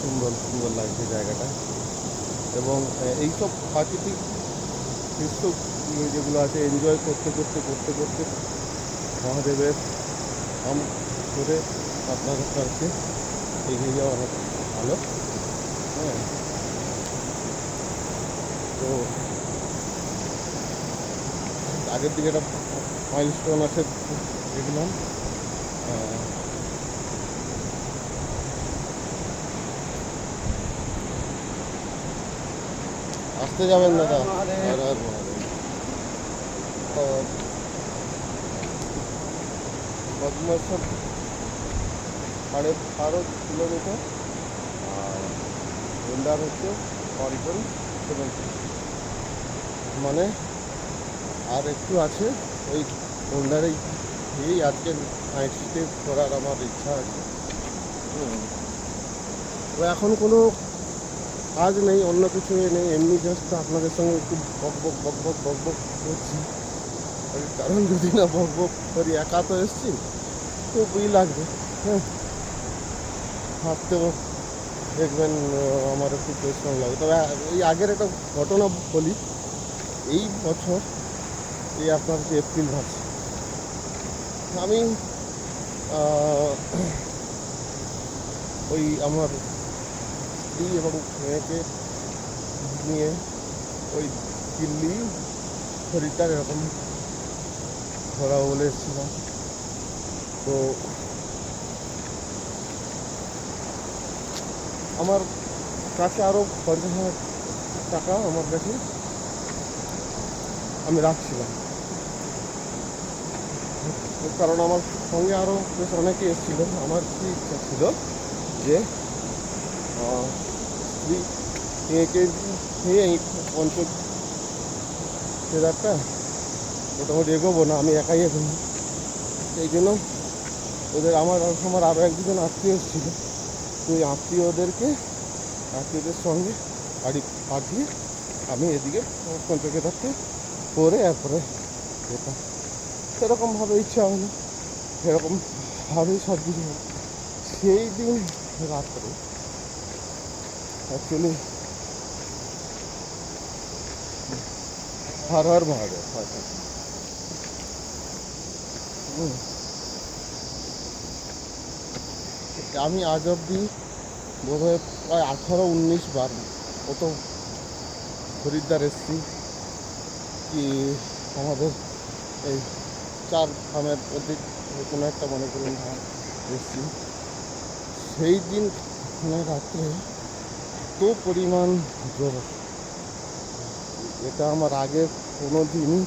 সুন্দর সুন্দর লাগছে জায়গাটা। এবং এইসব প্রাকৃতিক দৃশ্য যেগুলো আছে এনজয় করতে করতে করতে করতে মহাদেবের নাম করে আপনাদের কাছে এগিয়ে যাওয়া অনেক ভালো। হ্যাঁ, তো আগের দিকে একটা মাইলস্টোন আছে দেখলাম। আসতে যাবেন দাদা? হর হর মহাদেব। তো পদ্মেশ্বর 12.5 কিলোমিটার, আর উন্ডার হচ্ছে 1.7, মানে আর একটু আছে। ওই উন্ডারেই এই আজকে নাইট স্টে করার আমার ইচ্ছা আছে। তো এখন কোনো কাজ নেই, অন্য কিছু নেই, এমনি জাস্ট আপনাদের সঙ্গে একটু বক বক বক বক বক বক করছি। কারণ যদি না বক বক করি, একা তো এসছি, খুবই লাগবে। হ্যাঁ, হাঁটতেও দেখবেন আমার একটু পরিশ্রম লাগে। তবে এই আগের একটা ঘটনা বলি। এই বছর এই আপনার যে এপ্রিল মাস, আমি ওই আমার স্ত্রী এবং মেয়েকে নিয়ে ওই দিল্লি হরিদ্বার এরকম ঘোরা বলে এসেছিলাম। তো আমার কাছে আরও 50,000 টাকা আমার কাছে আমি রাখছিলাম, কারণ আমার সঙ্গে আরও বেশ অনেকে এসেছিল। আমার কি ইচ্ছা ছিল যে স্ত্রী মেয়েকে নিয়ে এই কেদারটা মোটামুটি এগোবো না, আমি একাই এগোবো। সেই জন্য আমার আরও এক দুজন আত্মীয় ছিল। তো ওই আত্মীয়দের সঙ্গে গাড়ি পাঠিয়ে আমি এদিকে পঞ্চকেদারটা করে এরপরে যেতাম। সেরকমভাবে ইচ্ছা হলো, সেরকমভাবেই সব কিছু হলো। সেই দিন রাত্রে অ্যাকচুয়ালি হর হর মহাদেব হয়তো আমি আজ অব্দি বোধহয় প্রায় 18-19 বার কত হরিদ্বার এসছি, কি আমাদের এই 4 ধামের মধ্যে কোনো একটা মনে করুন ধাম এসছি। সেই দিন রাত্রে এত পরিমাণ জ্বর, এটা আমার আগে কোনো দিনই